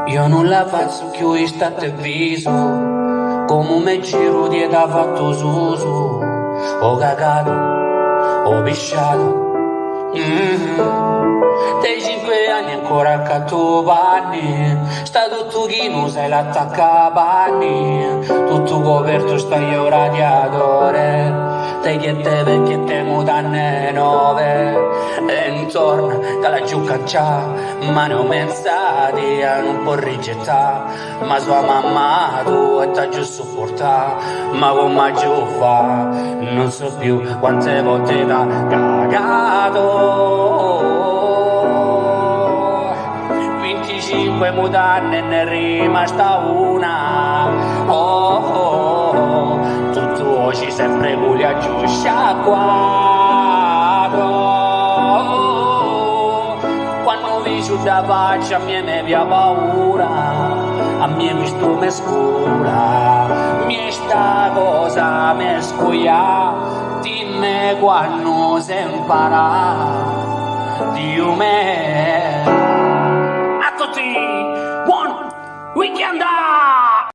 Io non la faccio più istate viso, come me giro di da fatto suso, ho cagato, ho pisciato. Dei 5 anni ancora accatto panni, sta tutto chi non sai l'attacca panni, tutto coperto stai un radiatore, te che te perché te mutanne nove, e intorno dalla giù caccia, ma ne ho pensati a non può rigettare, ma sua mamma tu e t'ha giù supportata, ma come giù fa, non so più quante volte t'ha cagato. 25 mutanne ne è rimasta una. Oh, oh, oh. Tutto oggi sempre culia giù sciacquato. Oh, quando vi giù da faccia a me mi via paura, a me mi sto me scura, mi sta cosa me scuia, dimmi quando si impara, Dio me